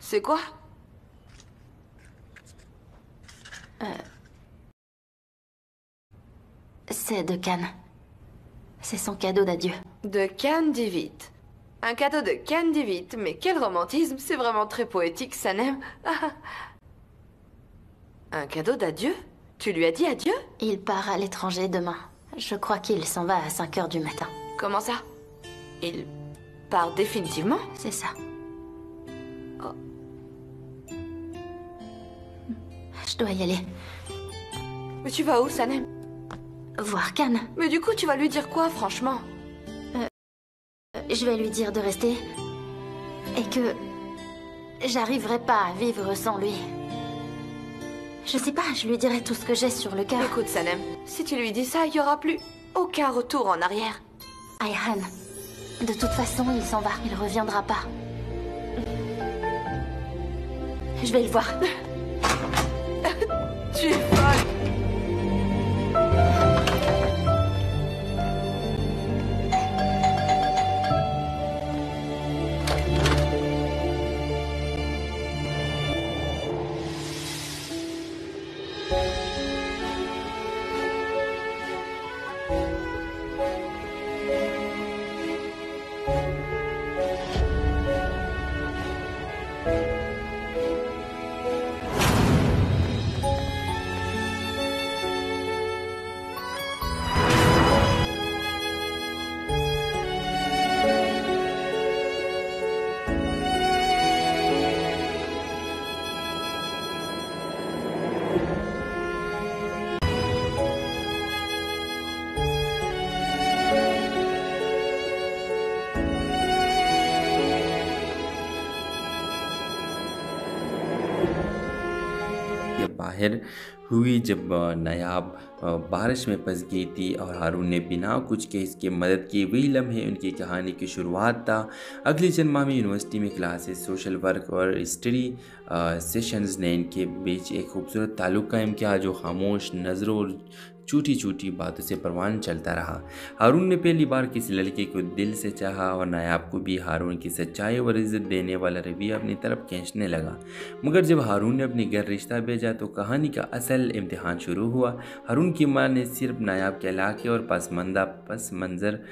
C'est quoi? C'est de Cannes. C'est son cadeau d'adieu. De Cannes Divit. Un cadeau de Cannes Divit, mais quel romantisme, c'est vraiment très poétique, Sanem. Un cadeau d'adieu? Tu lui as dit adieu? Il part à l'étranger demain. Je crois qu'il s'en va à 5 heures du matin. Comment ça? Il part définitivement? C'est ça. Oh. Je dois y aller. Mais tu vas où, Sanem? Voir Cannes. Mais du coup, tu vas lui dire quoi, franchement? Je vais lui dire de rester. Et que... j'arriverai pas à vivre sans lui. Je sais pas, je lui dirai tout ce que j'ai sur le cœur. Écoute, Sanem, si tu lui dis ça, il y aura plus aucun retour en arrière. Ayhan, de toute façon, il s'en va. Il reviendra pas. Je vais le voir. Tu es folle. बाहर हुई जब नायाब बारिश में फंस गई थी और हारून ने बिना कुछ के इसकी मदद की। वही लम्हे उनकी कहानी की शुरुआत था। अगली जन्मा में यूनिवर्सिटी में क्लासेस, सोशल वर्क और स्टडी सेशंस ने इनके बीच एक खूबसूरत ताल्लुक़ कायम किया जो खामोश नज़रों और छोटी छोटी बातों से परवान चलता रहा। हारून ने पहली बार किसी लड़के को दिल से चाहा और नायाब को भी हारून की सच्चाई और इज़्ज़त देने वाला रवैया अपनी तरफ खींचने लगा। मगर जब हारून ने अपने घर रिश्ता भेजा तो कहानी का असल इम्तिहान शुरू हुआ। हारून की मां ने सिर्फ नायाब के इलाके और पस मंज़र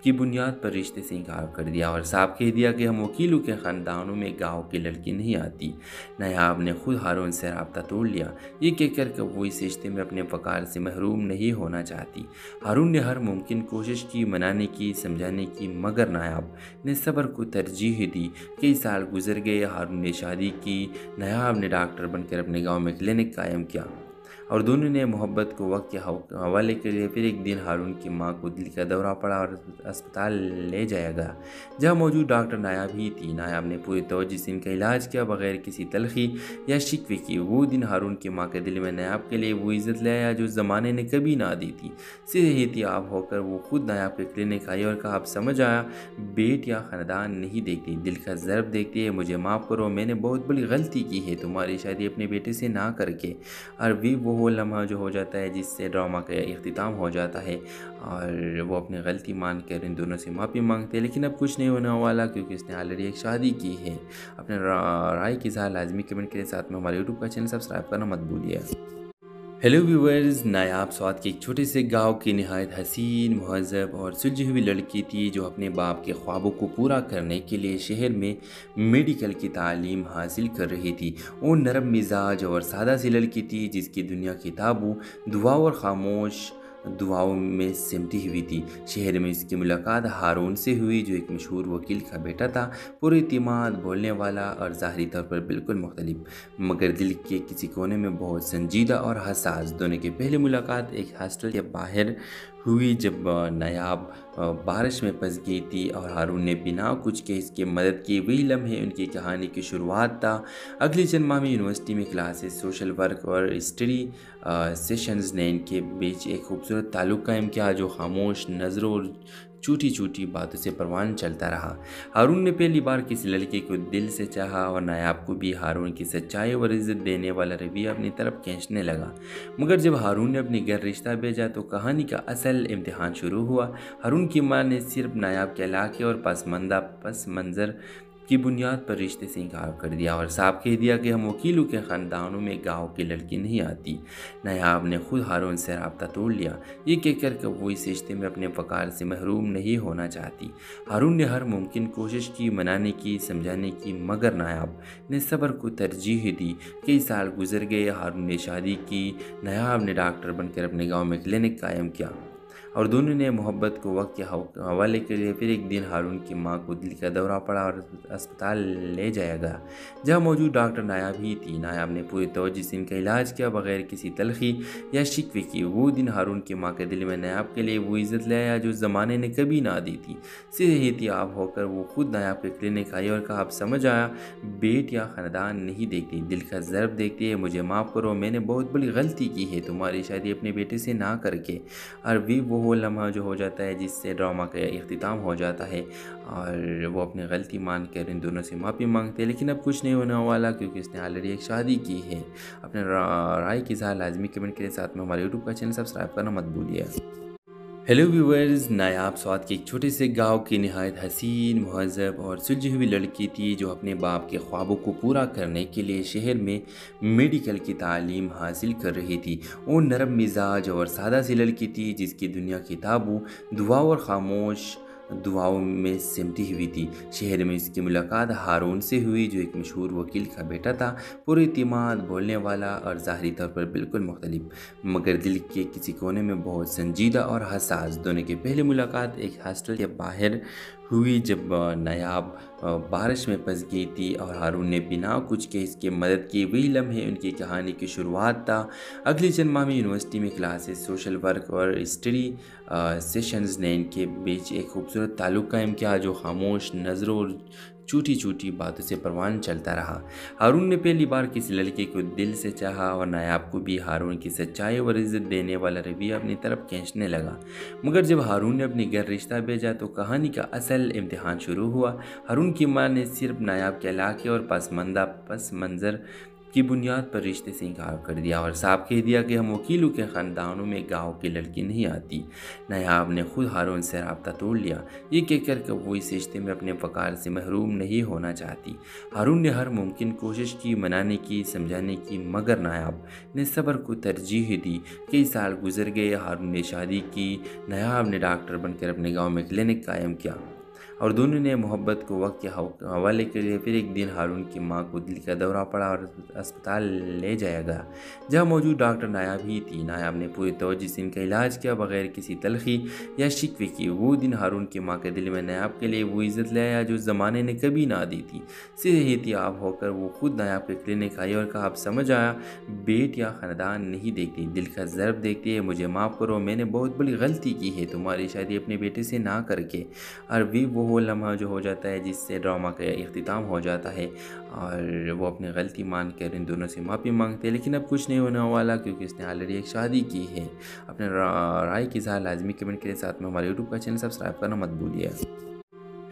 की बुनियाद पर रिश्ते से इनकार कर दिया और साफ कह दिया कि हम वकीलों के ख़ानदानों में गाँव की लड़की नहीं आती। नायाब ने खुद हारून से रब्ता तोड़ लिया, ये कहकर कि वो इस रिश्ते में अपने वक़ार से महरूम नहीं होना चाहती। हारून ने हर मुमकिन कोशिश की, मनाने की, समझाने की, मगर नायाब ने सब्र को तरजीह दी। कई साल गुजर गए, हारून ने शादी की, नायाब ने डॉक्टर बनकर अपने गाँव में क्लिनिक कायम किया और दोनों ने मोहब्बत को वक्त के हवाले के लिए। फिर एक दिन हारून की मां को दिल का दौरा पड़ा और अस्पताल ले जाया गया, जहां मौजूद डॉक्टर नायाब ही थी। नायाब ने पूरी तवज्जो से इनका इलाज किया, बगैर किसी तलखी या शिकवे की। वो दिन हारून की मां के दिल में नायाब के लिए वो इज़्ज़त ले आया जो ज़माने ने कभी ना दी थी। सेहतियाब होकर वो खुद नायाब के क्लिनिक आई और कहा, अब समझ आया, बेट या ख़ानदान नहीं देखती, दिल का ज़र्ब देखती है। मुझे माफ़ करो, मैंने बहुत बड़ी गलती की है तुम्हारी शादी अपने बेटे से ना करके। और भी वो लम्हा जो हो जाता है जिससे ड्रामा का इख्तिताम हो जाता है और वो अपनी गलती मान कर इन दोनों से माफ़ी मांगते हैं। लेकिन अब कुछ नहीं होने वाला क्योंकि इसने ऑलरेडी एक शादी की है। अपने राय की इज़हार लाजमी कमेंट के साथ में हमारे यूट्यूब का चैनल सब्सक्राइब करना मत भूलिए। हेलो व्यूवर्स, नायाब स्वात के एक छोटे से गांव की नहायत हसीन, महज़ब और सुलझी हुई लड़की थी जो अपने बाप के ख्वाबों को पूरा करने के लिए शहर में मेडिकल की तालीम हासिल कर रही थी। वो नरम मिजाज और सादा सी लड़की थी जिसकी दुनिया किताबों, दुआओं और खामोश दुआओं में सिमटी हुई थी। शहर में इसकी मुलाकात हारून से हुई जो एक मशहूर वकील का बेटा था, पुरइतिमाद, बोलने वाला और ज़ाहरी तौर पर बिल्कुल मुख्तलिफ, मगर दिल के किसी कोने में बहुत संजीदा और हसास। दोनों की पहली मुलाकात एक हॉस्टल के बाहर हुई जब नायाब बारिश में फंस गई थी और हारून ने बिना कुछ के इसकी मदद की। वही लम्हे उनकी कहानी की शुरुआत था। अगली जन्मा में यूनिवर्सिटी में क्लासेस, सोशल वर्क और स्टडी सेशंस ने इनके बीच एक खूबसूरत ताल्लुक़ कायम किया जो खामोश नज़रों और छोटी छोटी बातों से परवान चलता रहा। हारून ने पहली बार किसी लड़के को दिल से चाहा और नायाब को भी हारून की सच्चाई और इज़्ज़त देने वाला रवैया अपनी तरफ खींचने लगा। मगर जब हारून ने अपने घर रिश्ता भेजा तो कहानी का असल इम्तिहान शुरू हुआ। हारून की मां ने सिर्फ नायाब के इलाके और पस मंज़र की बुनियाद पर रिश्ते से इनकार कर दिया और साफ कह दिया कि हम वकीलों के ख़ानदानों में गाँव की लड़की नहीं आती। नायाब ने खुद हारून से रब्ता तोड़ लिया, ये कहकर कि वो इस रिश्ते में अपने वक़ार से महरूम नहीं होना चाहती। हारून ने हर मुमकिन कोशिश की, मनाने की, समझाने की, मगर नायाब ने सब्र को तरजीह दी। कई साल गुजर गए, हारून ने शादी की, नायाब ने डॉक्टर बनकर अपने गाँव में क्लिनिक कायम किया और दोनों ने मोहब्बत को वक्त के हवाले के लिए। फिर एक दिन हारून की माँ को दिल का दौरा पड़ा और अस्पताल ले जाया गया, जहाँ मौजूद डॉक्टर नायाब ही थी। नायाब ने पूरी तवज्जो से इनका इलाज किया, बगैर किसी तलखी या शिकवे की। वो दिन हारून की माँ के दिल में नायाब के लिए वो इज़्ज़त ले आया जो ज़माने ने कभी ना दी थी। सेहतियाब होकर वो खुद नायाब के क्लिनिक आई और कहा, अब समझ आया, बेट या ख़ानदान नहीं देखती, दिल का ज़र्ब देखती है। मुझे माफ़ करो, मैंने बहुत बड़ी गलती की है तुम्हारी शादी अपने बेटे से ना करके। और वो लम्हा जो हो जाता है जिससे ड्रामा का इख्तिताम हो जाता है और वो अपनी गलती मान कर इन दोनों से माफ़ी मांगते हैं। लेकिन अब कुछ नहीं होने वाला क्योंकि इसने ऑलरेडी एक शादी की है। अपने राय की इज़हार लाजमी कमेंट के साथ में हमारे यूट्यूब का चैनल सब्सक्राइब करना मत भूलिए। हेलो व्यूवर्स, नायाब स्वात के एक छोटे से गांव की नहायत हसीन, महज़ब और सुलझी हुई लड़की थी जो अपने बाप के ख्वाबों को पूरा करने के लिए शहर में मेडिकल की तालीम हासिल कर रही थी। वो नरम मिजाज और सादा सी लड़की थी जिसकी दुनिया किताबों, दुआ और खामोश दुआओं में सिमटी हुई थी। शहर में इसकी मुलाकात हारून से हुई जो एक मशहूर वकील का बेटा था, पुरएतिमाद, बोलने वाला और ज़ाहरी तौर पर बिल्कुल मुख्तलिफ, मगर दिल के किसी कोने में बहुत संजीदा और हसास। दोनों की पहली मुलाकात एक हॉस्टल के बाहर हुई जब नायाब बारिश में फंस गई थी और हारून ने बिना कुछ के इसकी मदद की। वही लम्हे उनकी कहानी की शुरुआत था। अगले चंद माह में यूनिवर्सिटी में क्लासेस, सोशल वर्क और स्टडी सेशंस ने इनके बीच एक खूबसूरत ताल्लुक़ कायम किया जो खामोश नज़रों और छोटी छोटी बातों से परवान चलता रहा। हारून ने पहली बार किसी लड़की को दिल से चाहा और नायाब को भी हारून की सच्चाई और इज़्ज़त देने वाला रवैया अपनी तरफ खींचने लगा। मगर जब हारून ने अपने घर रिश्ता भेजा तो कहानी का असल इम्तिहान शुरू हुआ। हारून की माँ ने सिर्फ नायाब के इलाके और पस मंज़र की बुनियाद पर रिश्ते से इनकार कर दिया और साफ कह दिया कि हम वकीलों के ख़ानदानों में गाँव की लड़की नहीं आती। नायाब ने खुद हारून से रब्ता तोड़ लिया, ये कहकर कि वो इस रिश्ते में अपने वक़ार से महरूम नहीं होना चाहती। हारून ने हर मुमकिन कोशिश की, मनाने की, समझाने की, मगर नायाब ने सब्र को तरजीह दी। कई साल गुजर गए, हारून ने शादी की, नायाब ने डॉक्टर बनकर अपने गाँव में क्लिनिक कायम किया और दोनों ने मोहब्बत को वक्त के हवाले के लिए। फिर एक दिन हारून की माँ को दिल का दौरा पड़ा और अस्पताल ले जाया गया, जहाँ मौजूद डॉक्टर नायाब ही थी। नायाब ने पूरी तवज्जो से इनका इलाज किया, बगैर किसी तलखी या शिकवे की। वो दिन हारून की माँ के दिल में नायाब के लिए वो इज़्ज़त ले आया जो ज़माने ने कभी ना दी थी। सेहतियाब होकर वो खुद नायाब के क्लिनिक आई और कहा, अब समझ आया, बेट या ख़ानदान नहीं देखती, दिल का ज़र्ब देखती है। मुझे माफ़ करो, मैंने बहुत बड़ी गलती की है तुम्हारी शादी अपने बेटे से ना करके। और वो लम्हा जो हो जाता है जिससे ड्रामा का इख्तिताम हो जाता है और वो अपनी गलती मान कर इन दोनों से माफ़ी मांगते हैं। लेकिन अब कुछ नहीं होने वाला क्योंकि इसने ऑलरेडी एक शादी की है। अपने राय की इज़हार लाजमी कमेंट के साथ में हमारे यूट्यूब का चैनल सब्सक्राइब करना मत भूलिए।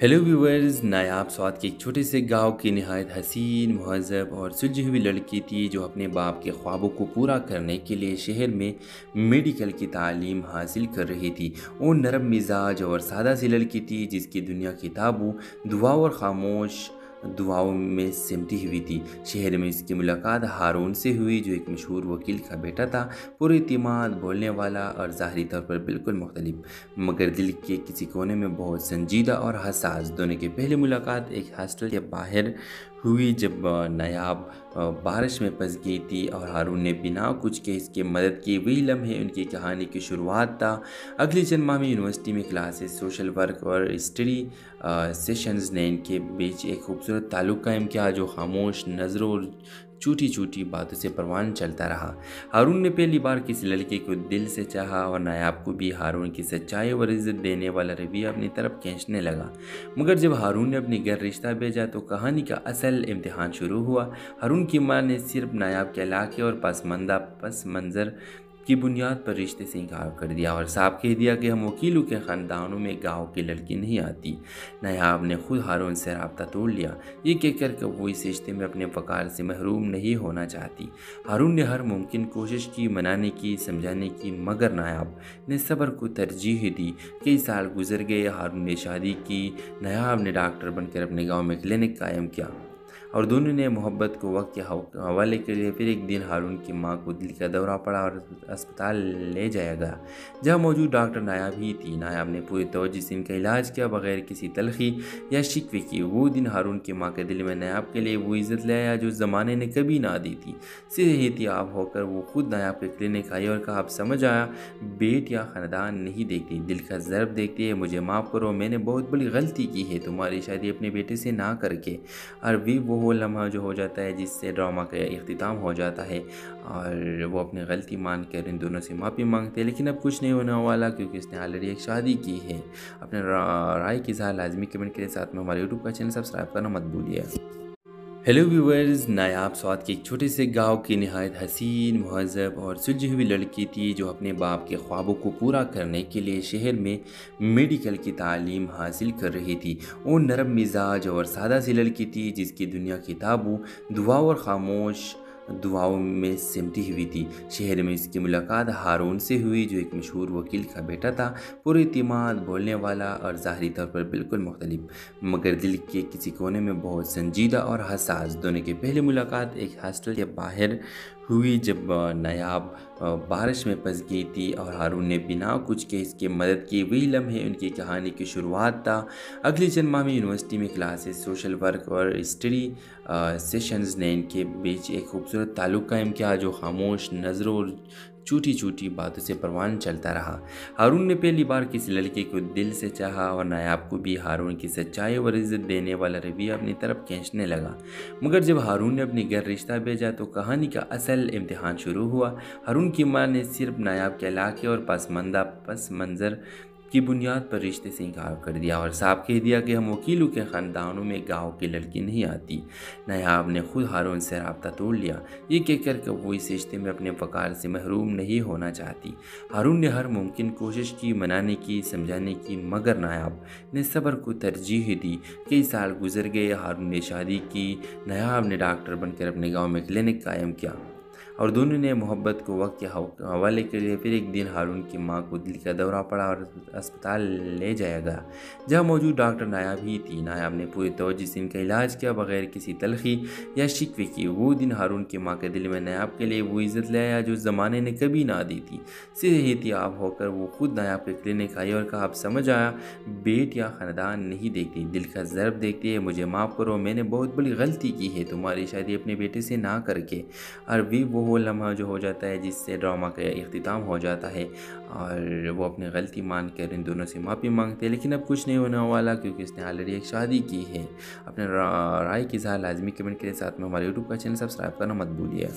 हेलो व्यूवर्स, नायाब स्वात के एक छोटे से गांव की नहायत हसीन, महज़ब और सुलझी हुई लड़की थी जो अपने बाप के ख्वाबों को पूरा करने के लिए शहर में मेडिकल की तालीम हासिल कर रही थी। वो नरम मिजाज और सादा सी लड़की थी जिसकी दुनिया किताबों, दुआ और खामोश दुआओं में सिमटी हुई थी। शहर में इसकी मुलाकात हारून से हुई जो एक मशहूर वकील का बेटा था, पुरएतिमाद, बोलने वाला और ज़ाहरी तौर पर बिल्कुल मुख्तलिफ, मगर दिल के किसी कोने में बहुत संजीदा और हसास। दोनों की पहली मुलाकात एक हॉस्टल के बाहर हुई जब नायाब बारिश में फंस गई थी और हारून ने बिना कुछ के इसकी मदद की। वही लम्हे उनकी कहानी की शुरुआत था। अगले चंद माह में यूनिवर्सिटी में क्लासेस, सोशल वर्क और स्टडी सेशंस ने इनके बीच एक खूबसूरत ताल्लुक़ कायम किया जो खामोश नज़रों और छोटी छोटी बातों से परवान चलता रहा। हारून ने पहली बार किसी लड़की को दिल से चाहा और नायाब को भी हारून की सच्चाई और इज़्ज़त देने वाला रवैया अपनी तरफ खींचने लगा। मगर जब हारून ने अपने घर रिश्ता भेजा तो कहानी का असल इम्तिहान शुरू हुआ। हारून की माँ ने सिर्फ नायाब के इलाके और पस मंज़र की बुनियाद पर रिश्ते से इनकार कर दिया और साफ कह दिया कि हम वकीलों के ख़ानदानों में गाँव की लड़की नहीं आती। नायाब ने खुद हारून से रब्ता तोड़ लिया, ये कहकर कि वो इस रिश्ते में अपने वक़ार से महरूम नहीं होना चाहती। हारून ने हर मुमकिन कोशिश की, मनाने की, समझाने की, मगर नायाब ने सब्र को तरजीह दी। कई साल गुजर गए, हारून ने शादी की, नायाब ने डॉक्टर बनकर अपने गाँव में क्लिनिक कायम किया और दोनों ने मोहब्बत को वक्त के हवाले कर लिया। फिर एक दिन हारून की माँ को दिल का दौरा पड़ा और अस्पताल ले जाया गया, जहाँ मौजूद डॉक्टर नायाब ही थी। नायाब ने पूरी तवज्जो से इनका इलाज किया, बगैर किसी तलखी या शिकवे की। वो दिन हारून की माँ के दिल में नायाब के लिए वो इज़्ज़त ले आया जो ज़माने ने कभी ना दी थी। सेहतियाब होकर वो खुद नायाब के क्लिनिक आई और कहा, अब समझ आया, बेट या ख़ानदान नहीं देखती, दिल का ज़र्ब देखती है। मुझे माफ़ करो, मैंने बहुत बड़ी गलती की है तुम्हारी शादी अपने बेटे से ना करके। और वो लम्हा जो हो जाता है जिससे ड्रामा का इख्तिताम हो जाता है और वो अपनी गलती मान कर इन दोनों से माफ़ी मांगते हैं। लेकिन अब कुछ नहीं होने वाला क्योंकि इसने ऑलरेडी एक शादी की है। अपने राय की इज़हार लाजमी कमेंट के साथ में हमारे यूट्यूब का चैनल सब्सक्राइब करना मत भूलिए। हेलो व्यूवर्स, नायाब स्वात के एक छोटे से गांव की नहायत हसीन, महज़ब और सुलझी हुई लड़की थी जो अपने बाप के ख्वाबों को पूरा करने के लिए शहर में मेडिकल की तालीम हासिल कर रही थी। वो नरम मिजाज और सादा सी लड़की थी जिसकी दुनिया किताबों, दुआ और खामोश दुआओं में सिमटी हुई थी। शहर में इसकी मुलाकात हारून से हुई जो एक मशहूर वकील का बेटा था, पुरएतिमाद, बोलने वाला और ज़ाहरी तौर पर बिल्कुल मुख्तलिफ, मगर दिल के किसी कोने में बहुत संजीदा और हसास। दोनों की पहली मुलाकात एक हॉस्टल के बाहर हुई जब नायाब बारिश में फंस गई थी और हारून ने बिना कुछ के इसकी मदद की। वही लम्हे उनकी कहानी की शुरुआत था। अगले चंद माह में यूनिवर्सिटी में क्लासेस, सोशल वर्क और स्टडी सेशंस ने इनके बीच एक खूबसूरत ताल्लुक़ कायम किया जो खामोश नज़रों और छोटी छोटी बातों से परवान चलता रहा। हारून ने पहली बार किसी लड़के को दिल से चाहा और नायाब को भी हारून की सच्चाई और इज़्ज़त देने वाला रवैया अपनी तरफ खींचने लगा। मगर जब हारून ने अपने घर रिश्ता भेजा तो कहानी का असल इम्तिहान शुरू हुआ। हारून की माँ ने सिर्फ नायाब के इलाके और पस मंज़र की बुनियाद पर रिश्ते से इनकार कर दिया और साफ कह दिया कि हम वकीलों के ख़ानदानों में गाँव की लड़की नहीं आती। नायाब ने खुद हारून से रब्ता तोड़ लिया, ये कहकर कि वो इस रिश्ते में अपने वक़ार से महरूम नहीं होना चाहती। हारून ने हर मुमकिन कोशिश की, मनाने की, समझाने की, मगर नायाब ने सब्र को तरजीह दी। कई साल गुजर गए, हारून ने शादी की, नायाब ने डॉक्टर बनकर अपने गाँव में क्लिनिक कायम किया और दोनों ने मोहब्बत को वक्त के हवाले कर लिया। फिर एक दिन हारून की माँ को दिल का दौरा पड़ा और अस्पताल ले जाया गया, जहाँ मौजूद डॉक्टर नायाब ही थी। नायाब ने पूरी तवज्जो से इनका इलाज किया, बगैर किसी तलखी या शिकवे की। वो दिन हारून की माँ के दिल में नायाब के लिए वो इज़्ज़त ले आया जो ज़माने ने कभी ना दी थी। सेहतियाब होकर वो खुद नायाब के क्लिनिक आई और कहा, अब समझ आया, बेट या ख़ानदान नहीं देखती, दिल का ज़र्ब देखती है। मुझे माफ़ करो, मैंने बहुत बड़ी गलती की है तुम्हारी शादी अपने बेटे से ना करके। और वो लम्हा जो हो जाता है जिससे ड्रामा का इख्तिताम हो जाता है और वो अपनी गलती मान कर इन दोनों से माफ़ी मांगते हैं। लेकिन अब कुछ नहीं होने वाला क्योंकि इसने ऑलरेडी एक शादी की है। अपने राय की इज़हार लाजमी कमेंट के साथ में हमारे यूट्यूब का चैनल सब्सक्राइब करना मत भूलिए।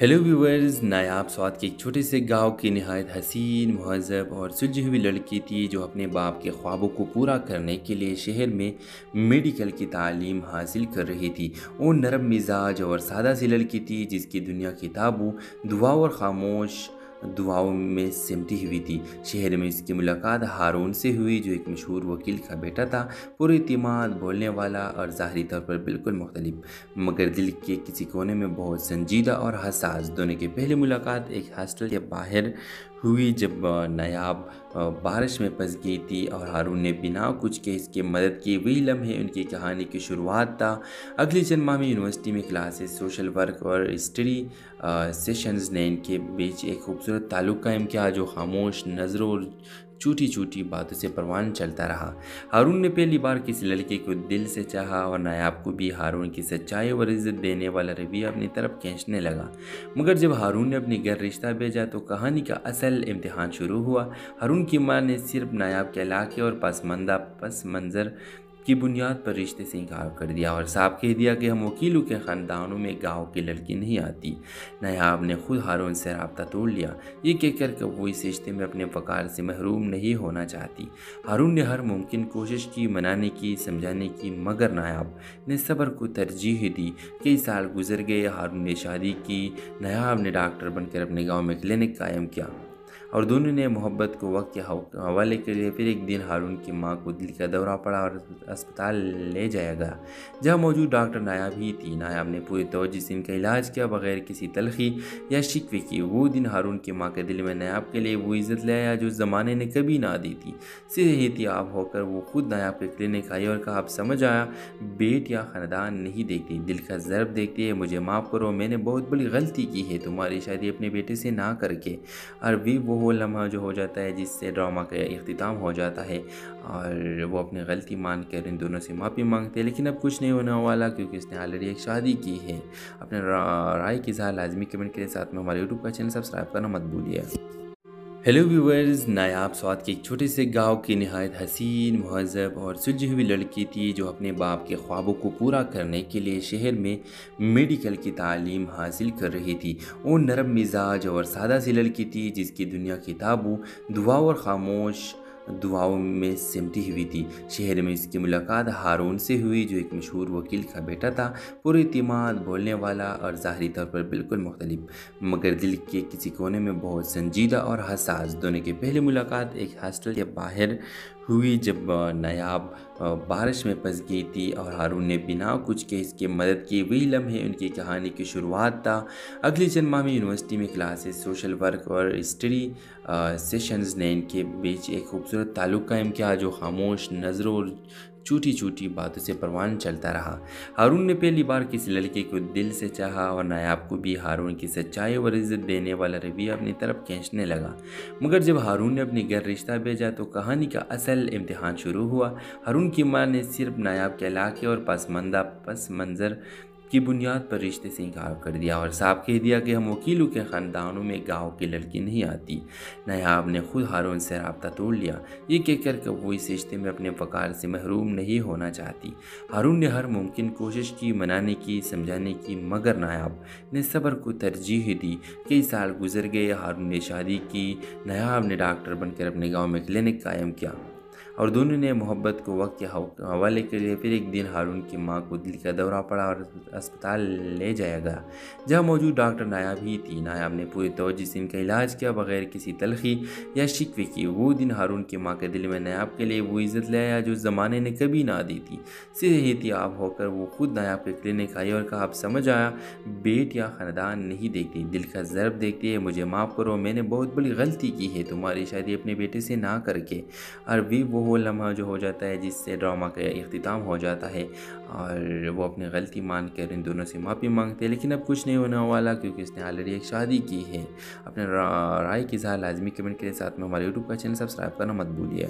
हेलो व्यूवर्स, नायाब स्वात के एक छोटे से गांव की नहायत हसीन, महज़ब और सुलझी हुई लड़की थी जो अपने बाप के ख्वाबों को पूरा करने के लिए शहर में मेडिकल की तालीम हासिल कर रही थी। वो नरम मिजाज और सादा सी लड़की थी जिसकी दुनिया किताबों, दुआ और खामोश दुआओं में सिमटी हुई थी। शहर में इसकी मुलाकात हारून से हुई जो एक मशहूर वकील का बेटा था, पुरएतिमाद, बोलने वाला और ज़ाहरी तौर पर बिल्कुल मुख्तलिफ, मगर दिल के किसी कोने में बहुत संजीदा और हसास। दोनों की पहली मुलाकात एक हॉस्टल के बाहर हुई जब नायाब बारिश में फंस गई थी और हारून ने बिना कुछ के इसकी मदद की। वही लम्हे उनकी कहानी की शुरुआत था। अगले चंद माह में यूनिवर्सिटी में क्लासेस, सोशल वर्क और स्टडी सेशंस ने इनके बीच एक खूबसूरत ताल्लुक़ कायम किया जो खामोश नज़रों और छोटी छोटी बातों से परवान चलता रहा। हारून ने पहली बार किसी लड़के को दिल से चाहा और नायाब को भी हारून की सच्चाई और इज़्ज़त देने वाला रवैया अपनी तरफ खींचने लगा। मगर जब हारून ने अपने घर रिश्ता भेजा तो कहानी का असल इम्तिहान शुरू हुआ। हारून की माँ ने सिर्फ नायाब के इलाके और पस मंज़र की बुनियाद पर रिश्ते से इनकार कर दिया और साफ कह दिया कि हम वकीलों के ख़ानदानों में गाँव की लड़की नहीं आती। नायाब ने खुद हारून से रब्ता तोड़ लिया, ये कहकर कि वो इस रिश्ते में अपने वक़ार से महरूम नहीं होना चाहती। हारून ने हर मुमकिन कोशिश की, मनाने की, समझाने की, मगर नायाब ने सब्र को तरजीह दी। कई साल गुजर गए, हारून ने शादी की, नायाब ने डॉक्टर बनकर अपने गाँव में क्लिनिक कायम किया और दोनों ने मोहब्बत को वक्त के हवाले कर लिया। फिर एक दिन हारून की माँ को दिल का दौरा पड़ा और अस्पताल ले जाया गया, जहाँ मौजूद डॉक्टर नायाब ही थी। नायाब ने पूरी तवज्जो से इनका इलाज किया, बगैर किसी तलखी या शिकवे की। वो दिन हारून की माँ के दिल में नायाब के लिए वो इज़्ज़त ले आया जो ज़माने ने कभी ना दी थी। सेहतियाब होकर वो खुद नायाब के क्लिनिक आई और कहा, अब समझ आया, बेट या ख़ानदान नहीं देखती, दिल का ज़र्ब देखती है। मुझे माफ़ करो, मैंने बहुत बड़ी गलती की है तुम्हारी शादी अपने बेटे से ना करके। और भी वो लम्हा जो हो जाता है जिससे ड्रामा का इख्तिताम हो जाता है और वो अपनी गलती मान कर इन दोनों से माफ़ी मांगते हैं। लेकिन अब कुछ नहीं होने वाला क्योंकि इसने ऑलरेडी एक शादी की है। अपने राय की इज़हार लाजमी कमेंट के साथ में हमारे यूट्यूब का चैनल सब्सक्राइब करना मत भूलिए। हेलो व्यूवर्स, नायाब स्वात के एक छोटे से गांव की नहायत हसीन, महज़ब और सुलझी हुई लड़की थी जो अपने बाप के ख्वाबों को पूरा करने के लिए शहर में मेडिकल की तालीम हासिल कर रही थी। वो नरम मिजाज और सादा सी लड़की थी जिसकी दुनिया किताबों, दुआ और खामोश दुआओं में सिमटी हुई थी। शहर में इसकी मुलाकात हारून से हुई जो एक मशहूर वकील का बेटा था, पुरइतिमाद, बोलने वाला और ज़ाहरी तौर पर बिल्कुल मुख्तलिफ, मगर दिल के किसी कोने में बहुत संजीदा और हसास। दोनों की पहली मुलाकात एक हॉस्टल के बाहर हुई जब नायाब बारिश में फंस गई थी और हारून ने बिना कुछ के इसकी मदद की। वही लम्हे उनकी कहानी की शुरुआत था। अगले चंद माह में यूनिवर्सिटी में क्लासेस, सोशल वर्क और स्टडी सेशंस ने इनके बीच एक खूबसूरत ताल्लुक़ कायम किया जो खामोश नज़रों और छोटी छोटी बातों से परवान चलता रहा। हारून ने पहली बार किसी लड़के को दिल से चाहा और नायाब को भी हारून की सच्चाई और इज़्ज़त देने वाला रवैया अपनी तरफ खींचने लगा। मगर जब हारून ने अपने घर रिश्ता भेजा तो कहानी का असल इम्तिहान शुरू हुआ। हारून की माँ ने सिर्फ नायाब के इलाके और पस मंज़र की बुनियाद पर रिश्ते से इनकार कर दिया और साफ कह दिया कि हम वकीलों के ख़ानदानों में गाँव की लड़की नहीं आती। नायाब ने खुद हारून से रब्ता तोड़ लिया, ये कहकर कि वो इस रिश्ते में अपने वक़ार से महरूम नहीं होना चाहती। हारून ने हर मुमकिन कोशिश की, मनाने की, समझाने की, मगर नायाब ने सब्र को तरजीह दी। कई साल गुजर गए, हारून ने शादी की, नायाब ने डॉक्टर बनकर अपने गाँव में क्लिनिक कायम किया और दोनों ने मोहब्बत को वक्त के हवाले कर लिया। फिर एक दिन हारून की माँ को दिल का दौरा पड़ा और अस्पताल ले जाया गया, जहाँ मौजूद डॉक्टर नायाब ही थी। नायाब ने पूरी तवज्जो से इनका इलाज किया, बगैर किसी तलखी या शिकवे की। वो दिन हारून की माँ के दिल में नायाब के लिए वो इज़्ज़त ले आया जो ज़माने ने कभी ना दी थी। सेहतियाब होकर वो खुद नायाब के क्लिनिक आई और कहा, अब समझ आया, बेट या ख़ानदान नहीं देखती, दिल का ज़र्ब देखती है। मुझे माफ़ करो, मैंने बहुत बड़ी गलती की है तुम्हारी शादी अपने बेटे से ना करके। और भी वो लम्हा जो हो जाता है जिससे ड्रामा का इख्तिताम हो जाता है और वो अपनी गलती मान कर इन दोनों से माफ़ी मांगते हैं। लेकिन अब कुछ नहीं होने वाला क्योंकि इसने ऑलरेडी एक शादी की है। अपने राय की इज़हार लाजमी कमेंट के साथ में हमारे यूट्यूब का चैनल सब्सक्राइब करना मत भूलिए।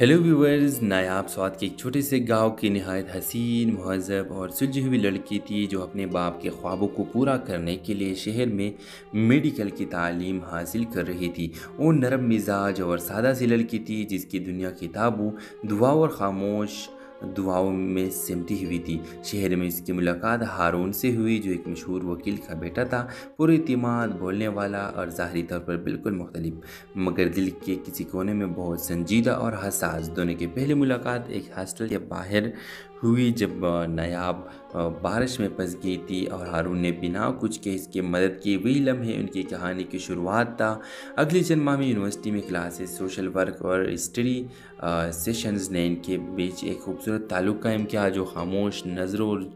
हेलो व्यूवर्स, नायाब स्वात के एक छोटे से गांव की नहायत हसीन, महज़ब और सुलझी हुई लड़की थी जो अपने बाप के ख्वाबों को पूरा करने के लिए शहर में मेडिकल की तालीम हासिल कर रही थी। वो नरम मिजाज और सादा सी लड़की थी जिसकी दुनिया किताबों, दुआ और खामोश दुआओं में सिमटी हुई थी। शहर में इसकी मुलाकात हारून से हुई जो एक मशहूर वकील का बेटा था, पुरइतिमाद, बोलने वाला और ज़ाहरी तौर पर बिल्कुल मुख्तलिफ, मगर दिल के किसी कोने में बहुत संजीदा और हसास। दोनों की पहली मुलाकात एक हॉस्टल के बाहर हुई जब नायाब बारिश में फंस गई थी और हारून ने बिना कुछ के इसकी मदद की। वही लम्हे उनकी कहानी की शुरुआत था। अगले चंद माह में यूनिवर्सिटी में क्लासेस, सोशल वर्क और स्टडी सेशंस ने इनके बीच एक खूबसूरत ताल्लुक़ कायम किया जो खामोश नज़रों और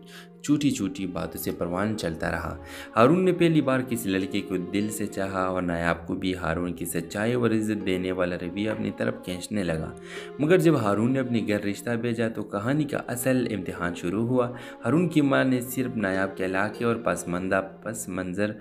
छोटी छोटी बातों से परवान चलता रहा। हारून ने पहली बार किसी लड़के को दिल से चाहा और नायाब को भी हारून की सच्चाई और इज़्ज़त देने वाला रवैया अपनी तरफ खींचने लगा। मगर जब हारून ने अपने घर रिश्ता भेजा तो कहानी का असल इम्तिहान शुरू हुआ। हारून की माँ ने सिर्फ नायाब के इलाके और पस मंज़र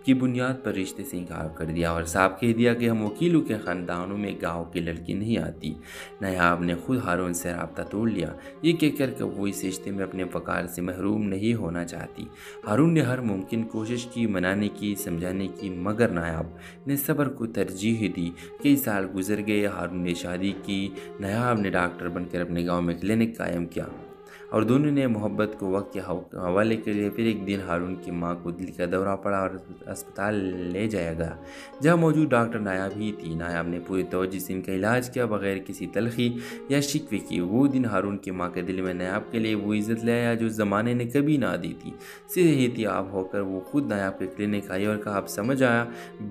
की बुनियाद पर रिश्ते से इनकार कर दिया और साफ कह दिया कि हम वकीलों के ख़ानदानों में गाँव की लड़की नहीं आती। नायाब ने खुद हारून से रब्ता तोड़ लिया, ये कहकर कि वो इस रिश्ते में अपने वक़ार से महरूम नहीं होना चाहती। हारून ने हर मुमकिन कोशिश की, मनाने की, समझाने की, मगर नायाब ने सब्र को तरजीह दी। कई साल गुजर गए, हारून ने शादी की, नायाब ने डॉक्टर बनकर अपने गाँव में क्लिनिक कायम किया और दोनों ने मोहब्बत को वक्त के हवाले के लिए। फिर एक दिन हारून की माँ को दिल का दौरा पड़ा और अस्पताल ले जाया गया, जहाँ मौजूद डॉक्टर नायाब ही थी। नायाब ने पूरी तवज्जो से इनका इलाज किया, बगैर किसी तलखी या शिकवे की। वो दिन हारून की माँ के दिल में नायाब के लिए वो इज़्ज़त ले आया जो ज़माने ने कभी ना दी थी। सेहतियाब होकर वो खुद नायाब के क्लिनिक आई और कहा, अब समझ आया,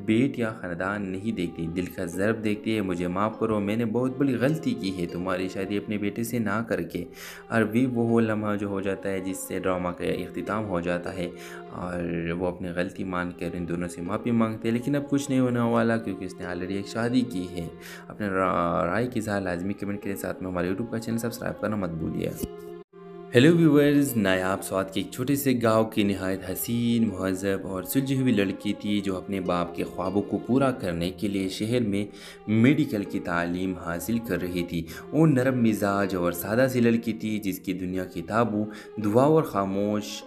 बेट या ख़ानदान नहीं देखती, दिल का ज़र्ब देखती है। मुझे माफ़ करो, मैंने बहुत बड़ी गलती की है तुम्हारी शादी अपने बेटे से ना करके। और भी वो लम्हा जो हो जाता है जिससे ड्रामा का इख्तिताम हो जाता है और वो अपनी गलती मान कर इन दोनों से माफ़ी मांगते हैं। लेकिन अब कुछ नहीं होने वाला क्योंकि इसने ऑलरेडी एक शादी की है। अपने राय की इज़हार लाजमी कमेंट के साथ में हमारे यूट्यूब का चैनल सब्सक्राइब करना मत भूलिए। हेलो व्यूवर्स, नायाब स्वात के एक छोटे से गांव की नहायत हसीन, महज़ब और सुलझी हुई लड़की थी जो अपने बाप के ख्वाबों को पूरा करने के लिए शहर में मेडिकल की तालीम हासिल कर रही थी। वो नरम मिजाज और सादा सी लड़की थी जिसकी दुनिया किताबों, दुआ और खामोश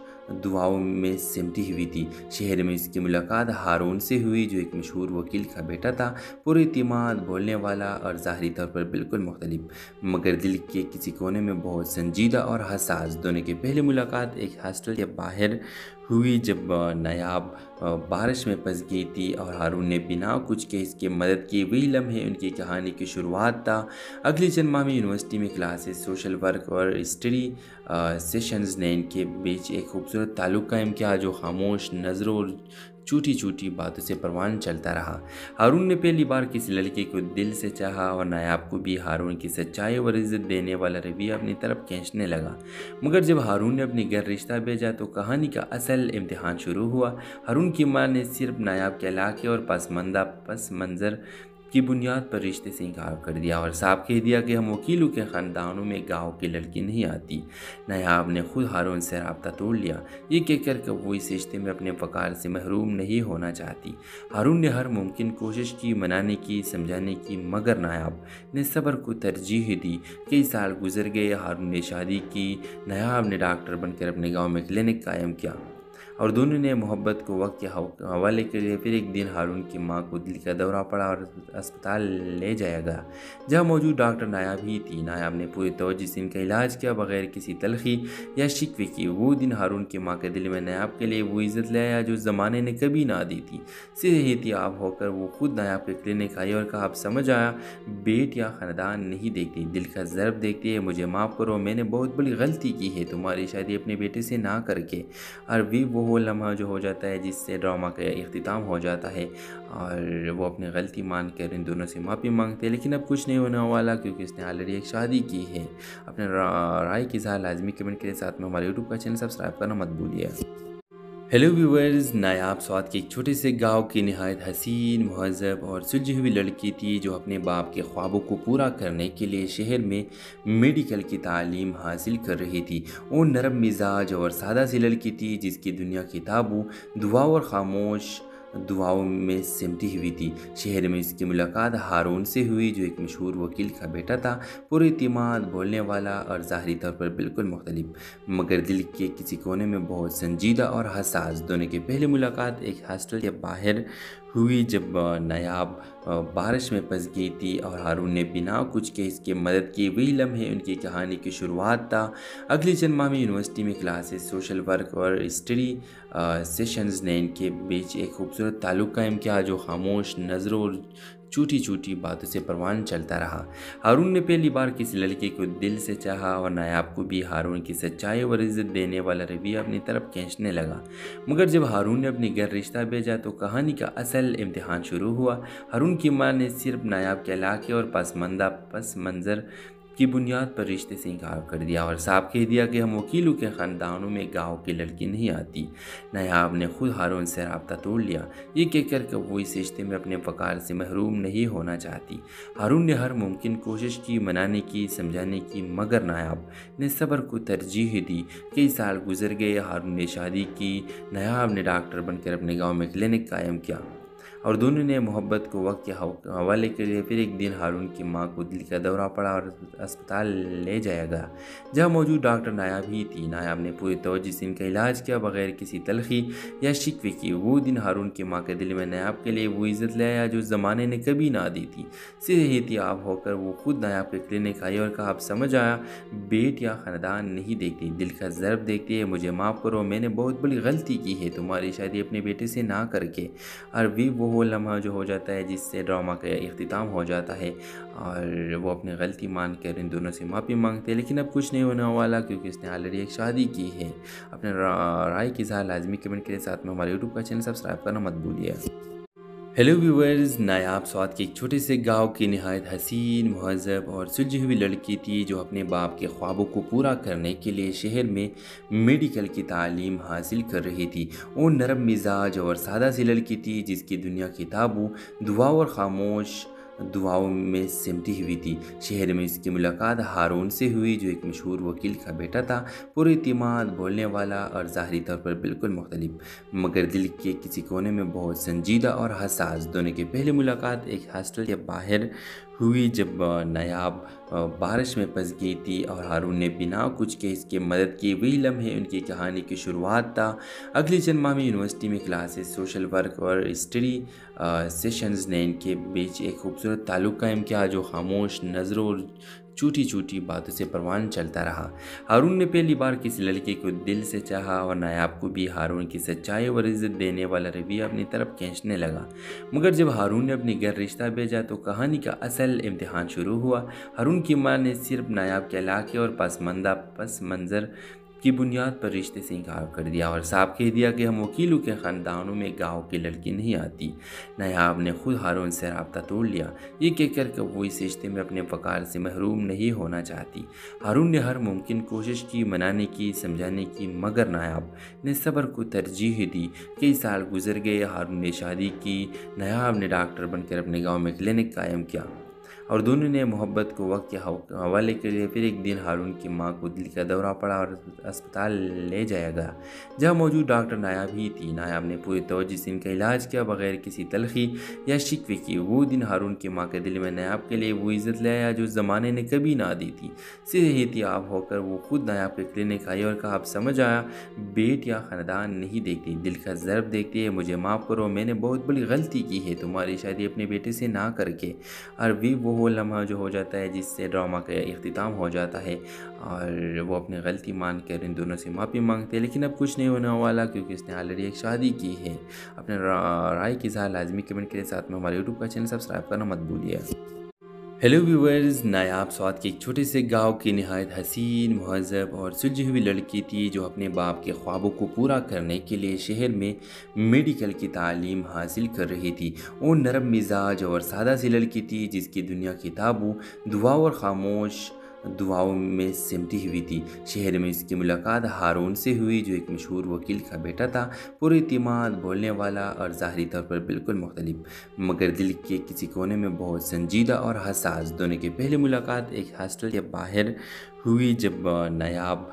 दुआओं में सिमटी हुई थी। शहर में इसकी मुलाकात हारून से हुई जो एक मशहूर वकील का बेटा था, पुरएतिमाद, बोलने वाला और ज़ाहरी तौर पर बिल्कुल मुख्तलिफ, मगर दिल के किसी कोने में बहुत संजीदा और हसास। दोनों की पहली मुलाकात एक हॉस्टल के बाहर हुई जब नायाब बारिश में फंस गई थी और हारून ने बिना कुछ के इसकी मदद की। वही लम्हे उनकी कहानी की शुरुआत था। अगले चंद माह में यूनिवर्सिटी में क्लासेस, सोशल वर्क और स्टडी सेशंस ने इनके बीच एक खूबसूरत ताल्लुक़ कायम किया जो खामोश नज़रों और छोटी छोटी बातों से परवान चलता रहा। हारून ने पहली बार किसी लड़के को दिल से चाहा और नायाब को भी हारून की सच्चाई और इज़्ज़त देने वाला रवैया अपनी तरफ खींचने लगा। मगर जब हारून ने अपने घर रिश्ता भेजा तो कहानी का असल इम्तिहान शुरू हुआ। हारून की माँ ने सिर्फ नायाब के इलाके और पस मंज़र की बुनियाद पर रिश्ते से इनकार कर दिया और साफ कह दिया कि हम वकीलों के ख़ानदानों में गाँव की लड़की नहीं आती। नायाब ने खुद हारून से रब्ता तोड़ लिया, ये कहकर कि वो इस रिश्ते में अपने वक़ार से महरूम नहीं होना चाहती। हारून ने हर मुमकिन कोशिश की, मनाने की, समझाने की, मगर नायाब ने सब्र को तरजीह दी। कई साल गुजर गए, हारून ने शादी की, नायाब ने डॉक्टर बनकर अपने गाँव में क्लिनिक कायम किया और दोनों ने मोहब्बत को वक्त के हवाले के लिए। फिर एक दिन हारून की माँ को दिल का दौरा पड़ा और अस्पताल ले जाया गया, जहाँ मौजूद डॉक्टर नायाब ही थी। नायाब ने पूरी तवज्जो से इनका इलाज किया, बगैर किसी तलखी या शिकवे की। वो दिन हारून की माँ के दिल में नायाब के लिए वो इज़्ज़त ले आया जो ज़माने ने कभी ना दी थी। सेहतियाब होकर वो खुद नायाब के क्लिनिक आई और कहा, अब समझ आया, बेट या ख़ानदान नहीं देखती, दिल का ज़र्ब देखती है। मुझे माफ़ करो, मैंने बहुत बड़ी गलती की है तुम्हारी शादी अपने बेटे से ना करके। और भी वो लम्हा जो हो जाता है जिससे ड्रामा का इख्तिताम हो जाता है और वो अपनी गलती मान कर इन दोनों से माफ़ी मांगते हैं। लेकिन अब कुछ नहीं होने वाला क्योंकि इसने ऑलरेडी एक शादी की है। अपने राय की इज़हार लाजमी कमेंट के साथ में हमारे यूट्यूब का चैनल सब्सक्राइब करना मत भूलिए। हेलो व्यूवर्स, नायाब स्वात के एक छोटे से गांव की नहायत हसीन, महज़ब और सुलझी हुई लड़की थी जो अपने बाप के ख्वाबों को पूरा करने के लिए शहर में मेडिकल की तालीम हासिल कर रही थी। वो नरम मिजाज और सादा सी लड़की थी जिसकी दुनिया किताबों, दुआ और खामोश दुआओं में सिमटी हुई थी। शहर में इसकी मुलाकात हारून से हुई जो एक मशहूर वकील का बेटा था, पुरएतिमाद, बोलने वाला और ज़ाहरी तौर पर बिल्कुल मुख्तलिफ, मगर दिल के किसी कोने में बहुत संजीदा और हसास। दोनों की पहली मुलाकात एक हॉस्टल के बाहर हुई जब नायाब बारिश में फंस गई थी और हारून ने बिना कुछ के इसकी मदद की। वही लम्हे उनकी कहानी की शुरुआत था। अगले चंद माह में यूनिवर्सिटी में क्लासेस, सोशल वर्क और स्टडी सेशंस ने इनके बीच एक खूबसूरत ताल्लुक़ कायम किया जो खामोश नज़रों और छोटी छोटी बातों से परवान चलता रहा। हारून ने पहली बार किसी लड़के को दिल से चाहा और नायाब को भी हारून की सच्चाई और इज़्ज़त देने वाला रवैया अपनी तरफ खींचने लगा। मगर जब हारून ने अपने घर रिश्ता भेजा तो कहानी का असल इम्तिहान शुरू हुआ। हारून की माँ ने सिर्फ नायाब के इलाके और पस मंज़र की बुनियाद पर रिश्ते से इनकार कर दिया और साफ कह दिया कि हम वकीलों के ख़ानदानों में गाँव की लड़की नहीं आती। नायाब ने खुद हारून से रब्ता तोड़ लिया, ये कहकर कि वो इस रिश्ते में अपने वक़ार से महरूम नहीं होना चाहती। हारून ने हर मुमकिन कोशिश की, मनाने की, समझाने की, मगर नायाब ने सब्र को तरजीह दी। कई साल गुजर गए, हारून ने शादी की, नायाब ने डॉक्टर बनकर अपने गाँव में क्लिनिक कायम किया और दोनों ने मोहब्बत को वक्त के हवाले कर दिया। फिर एक दिन हारून की माँ को दिल का दौरा पड़ा और अस्पताल ले जाया गया, जहाँ मौजूद डॉक्टर नायाब ही थी। नायाब ने पूरी तवज्जो से इनका इलाज किया, बगैर किसी तलखी या शिकवे की। वो दिन हारून की माँ के दिल में नायाब के लिए वो इज़्ज़त ले आया जो ज़माने ने कभी ना दी थी। सेहतियाब होकर वो खुद नायाब के क्लिनिक आई और कहा, अब समझ आया, बेट या ख़ानदान नहीं देखती, दिल का ज़र्ब देखती है। मुझे माफ़ करो, मैंने बहुत बड़ी गलती की है तुम्हारी शादी अपने बेटे से ना करके। और भी वो लम्हा जो हो जाता है जिससे ड्रामा का इख्तिताम हो जाता है और वो अपनी गलती मान कर इन दोनों से माफ़ी मांगते हैं। लेकिन अब कुछ नहीं होने वाला क्योंकि इसने ऑलरेडी एक शादी की है। अपने राय की इज़हार लाजमी कमेंट के साथ में हमारे यूट्यूब का चैनल सब्सक्राइब करना मत भूलिए। हेलो व्यूवर्स, नायाब स्वात के एक छोटे से गांव की नहायत हसीन, महज़ब और सुलझी हुई लड़की थी जो अपने बाप के ख्वाबों को पूरा करने के लिए शहर में मेडिकल की तालीम हासिल कर रही थी। वो नरम मिजाज और सादा सी लड़की थी जिसकी दुनिया किताबों, दुआ और खामोश दुआओं में सिमटी हुई थी। शहर में इसकी मुलाकात हारून से हुई जो एक मशहूर वकील का बेटा था, पुरइतिमाद, बोलने वाला और ज़ाहरी तौर पर बिल्कुल मुख्तलिफ, मगर दिल के किसी कोने में बहुत संजीदा और हसास। दोनों की पहली मुलाकात एक हॉस्टल के बाहर हुई जब नायाब बारिश में फंस गई थी और हारून ने बिना कुछ के इसकी मदद की। वही लम्हे उनकी कहानी की शुरुआत था। अगले चंद माह में यूनिवर्सिटी में क्लासेस, सोशल वर्क और स्टडी सेशंस ने इनके बीच एक खूबसूरत ताल्लुक़ कायम किया जो खामोश नज़रों और छोटी छोटी बातों से परवान चलता रहा। हारून ने पहली बार किसी लड़के को दिल से चाहा और नायाब को भी हारून की सच्चाई और इज़्ज़त देने वाला रवैया अपनी तरफ खींचने लगा। मगर जब हारून ने अपने घर रिश्ता भेजा तो कहानी का असल इम्तिहान शुरू हुआ। हारून की माँ ने सिर्फ नायाब के इलाके और पस मंज़र की बुनियाद पर रिश्ते से इनकार कर दिया और साफ कह दिया कि हम वकीलों के ख़ानदानों में गाँव की लड़की नहीं आती। नायाब ने खुद हारून से रब्ता तोड़ लिया, ये कहकर कि वो इस रिश्ते में अपने वक़ार से महरूम नहीं होना चाहती। हारून ने हर मुमकिन कोशिश की, मनाने की, समझाने की, मगर नायाब ने सब्र को तरजीह दी। कई साल गुजर गए, हारून ने शादी की, नायाब ने डॉक्टर बनकर अपने गाँव में क्लिनिक कायम किया और दोनों ने मोहब्बत को वक्त के हवाले कर दिया। फिर एक दिन हारून की माँ को दिल का दौरा पड़ा और अस्पताल ले जाया गया, जहाँ मौजूद डॉक्टर नायाब ही थी। नायाब ने पूरी तवज्जो से इनका इलाज किया, बगैर किसी तलखी या शिकवे की। वो दिन हारून की माँ के दिल में नायाब के लिए वो इज़्ज़त ले आया जो ज़माने ने कभी ना दी थी। सेहतियाब होकर वो खुद नायाब के क्लिनिक आई और कहा, अब समझ आया, बेट या ख़ानदान नहीं देखती, दिल का ज़र्ब देखती है। मुझे माफ़ करो, मैंने बहुत बड़ी गलती की है तुम्हारी शादी अपने बेटे से ना करके। और भी वो लम्हा जो हो जाता है जिससे ड्रामा का इख्तिताम हो जाता है और वो अपनी गलती मान कर इन दोनों से माफ़ी मांगते हैं। लेकिन अब कुछ नहीं होने वाला क्योंकि इसने ऑलरेडी एक शादी की है। अपने राय की इज़हार लाजमी कमेंट के साथ में हमारे यूट्यूब का चैनल सब्सक्राइब करना मत भूलिए। हेलो व्यूवर्स, नायाब स्वात के एक छोटे से गांव की नहायत हसीन, महज़ब और सुलझी हुई लड़की थी जो अपने बाप के ख्वाबों को पूरा करने के लिए शहर में मेडिकल की तालीम हासिल कर रही थी। वो नरम मिजाज और सादा सी लड़की थी जिसकी दुनिया किताबों, दुआ और खामोश दुआओं में सिमटी हुई थी। शहर में इसकी मुलाकात हारून से हुई जो एक मशहूर वकील का बेटा था, पुरइतिमाद, बोलने वाला और ज़ाहरी तौर पर बिल्कुल मुख्तलिफ, मगर दिल के किसी कोने में बहुत संजीदा और हसास। दोनों की पहली मुलाकात एक हॉस्टल के बाहर हुई जब नायाब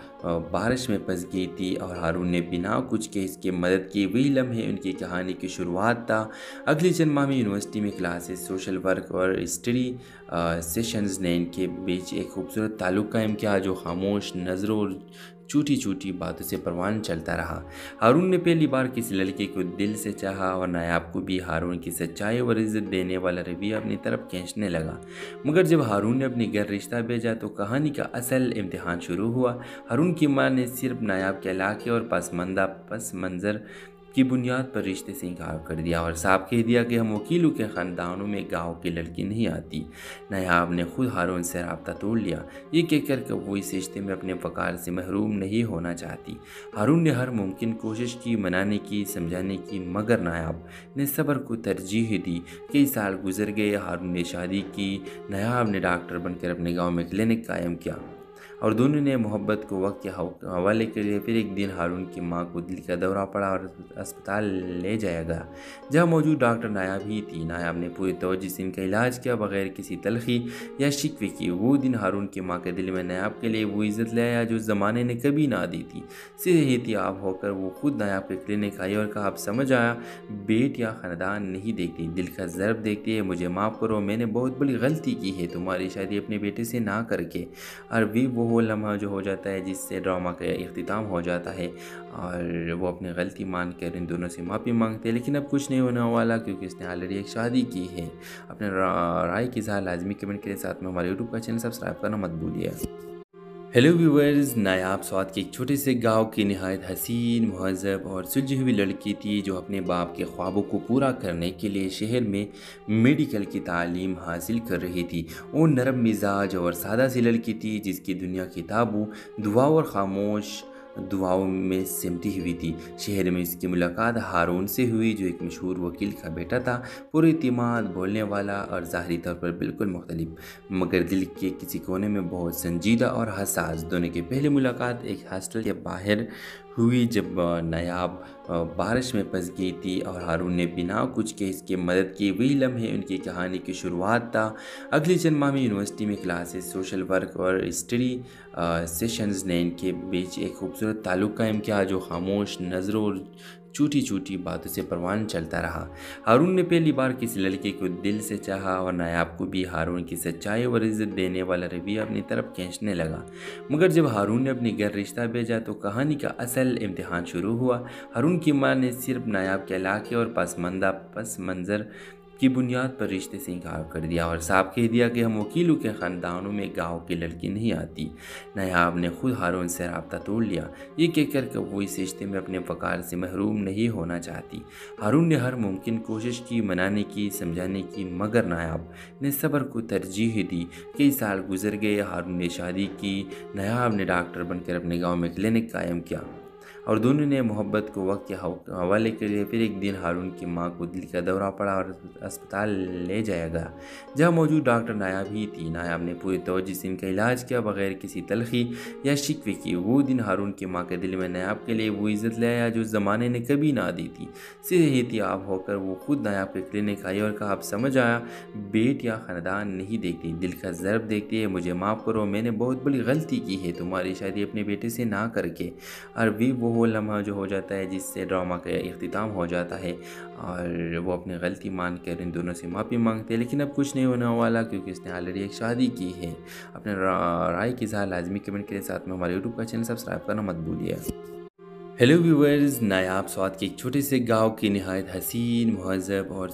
बारिश में फंस गई थी और हारून ने बिना कुछ के इसकी मदद की। वही लम्हे उनकी कहानी की शुरुआत था। अगले चंद माह में यूनिवर्सिटी में क्लासेस, सोशल वर्क और स्टडी सेशंस ने इनके बीच एक खूबसूरत ताल्लुक़ कायम किया जो खामोश नज़रों और छोटी छोटी बातों से परवान चलता रहा। हारून ने पहली बार किसी लड़के को दिल से चाहा और नायाब को भी हारून की सच्चाई और इज़्ज़त देने वाला रवैया अपनी तरफ खींचने लगा। मगर जब हारून ने अपने घर रिश्ता भेजा तो कहानी का असल इम्तिहान शुरू हुआ। हारून की माँ ने सिर्फ नायाब के इलाके और पस मंज़र की बुनियाद पर रिश्ते से इनकार कर दिया और साफ कह दिया कि हम वकीलों के ख़ानदानों में गाँव की लड़की नहीं आती। नायाब ने खुद हारून से रब्ता तोड़ लिया, ये कहकर कि वो इस रिश्ते में अपने वकार से महरूम नहीं होना चाहती। हारून ने हर मुमकिन कोशिश की, मनाने की, समझाने की, मगर नायाब ने सब्र को तरजीह दी। कई साल गुजर गए, हारून ने शादी की, नायाब ने डॉक्टर बनकर अपने गाँव में क्लिनिक कायम किया और दोनों ने मोहब्बत को वक्त के हवाले कर दिया। फिर एक दिन हारून की माँ को दिल का दौरा पड़ा और अस्पताल ले जाया गया, जहाँ मौजूद डॉक्टर नायाब ही थी। नायाब ने पूरी तवज्जो से इनका इलाज किया, बगैर किसी तलखी या शिकवे की। वो दिन हारून की माँ के दिल में नायाब के लिए वो इज़्ज़त ले आया जो ज़माने ने कभी ना दी थी। सेहतियाब होकर वो खुद नायाब के क्लिनिक आई और कहा, अब समझ आया, बेट या ख़ानदान नहीं देखती, दिल का ज़र्ब देखती है। मुझे माफ़ करो, मैंने बहुत बड़ी गलती की है तुम्हारी शादी अपने बेटे से ना करके। और भी वो लम्हा जो हो जाता है जिससे ड्रामा का इख्तिताम हो जाता है और वो अपनी गलती मान कर इन दोनों से माफ़ी मांगते हैं। लेकिन अब कुछ नहीं होने वाला क्योंकि इसने ऑलरेडी एक शादी की है। अपने राय की इज़हार लाजमी कमेंट के साथ में हमारे यूट्यूब का चैनल सब्सक्राइब करना मत भूलिए। हेलो व्यूवर्स, नायाब स्वात के एक छोटे से गांव की नहायत हसीन, महज़ब और सुलझी हुई लड़की थी जो अपने बाप के ख्वाबों को पूरा करने के लिए शहर में मेडिकल की तालीम हासिल कर रही थी। वो नरम मिजाज और सादा सी लड़की थी जिसकी दुनिया किताबों, दुआ और खामोश दुआओं में सिमटी हुई थी। शहर में इसकी मुलाकात हारून से हुई जो एक मशहूर वकील का बेटा था, पूरे इत्मीनान, बोलने वाला और ज़ाहरी तौर पर बिल्कुल मुख्तलिफ, मगर दिल के किसी कोने में बहुत संजीदा और हसास। दोनों की पहली मुलाकात एक हॉस्टल के बाहर हुई जब नायाब बारिश में फंस गई थी और हारून ने बिना कुछ के इसकी मदद की। वही लम्हे उनकी कहानी की शुरुआत था। अगले चंद माह में यूनिवर्सिटी में क्लासेस, सोशल वर्क और स्टडी सेशंस ने इनके बीच एक खूबसूरत ताल्लुक़ कायम किया जो खामोश नज़रों और छोटी छोटी बातों से परवान चलता रहा। हारून ने पहली बार किसी लड़के को दिल से चाहा और नायाब को भी हारून की सच्चाई और इज़्ज़त देने वाला रवैया अपनी तरफ खींचने लगा। मगर जब हारून ने अपने घर रिश्ता भेजा तो कहानी का असल इम्तिहान शुरू हुआ। हारून की माँ ने सिर्फ नायाब के इलाके और पस मंज़र की बुनियाद पर रिश्ते से इनकार कर दिया और साफ कह दिया कि हम वकीलों के ख़ानदानों में गाँव की लड़की नहीं आती। नायाब ने खुद हारून से रब्ता तोड़ लिया, ये कहकर कि वो इस रिश्ते में अपने वकार से महरूम नहीं होना चाहती। हारून ने हर मुमकिन कोशिश की, मनाने की, समझाने की, मगर नायाब ने सब्र को तरजीह दी। कई साल गुजर गए, हारून ने शादी की, नायाब ने डॉक्टर बनकर अपने गाँव में क्लिनिक कायम किया और दोनों ने मोहब्बत को वक्त के हवाले कर दिया। फिर एक दिन हारून की माँ को दिल का दौरा पड़ा और अस्पताल ले जाया गया, जहाँ मौजूद डॉक्टर नायाब ही थी। नायाब ने पूरी तवज्जो से इनका इलाज किया, बगैर किसी तलखी या शिकवे की। वो दिन हारून की माँ के दिल में नायाब के लिए वो इज़्ज़त ले आया जो ज़माने ने कभी ना दी थी। सेहतियाब होकर वो खुद नायाब के क्लिनिक आई और कहा, अब समझ आया, बेट या ख़ानदान नहीं देखती, दिल का ज़र्ब देखती है। मुझे माफ़ करो, मैंने बहुत बड़ी गलती की है तुम्हारी शादी अपने बेटे से ना करके। और भी वो लम्हा जो हो जाता है जिससे ड्रामा का इख्तिताम हो जाता है और वो अपनी गलती मान कर इन दोनों से माफ़ी मांगते हैं। लेकिन अब कुछ नहीं होने वाला क्योंकि इसने ऑलरेडी एक शादी की है। अपने राय की इज़हार लाजमी कमेंट के साथ में हमारे यूट्यूब का चैनल सब्सक्राइब करना मत भूलिए। हेलो व्यूवर्स, नायाब स्वात के एक छोटे से गाँव की नहायत हसीन, महज़ब और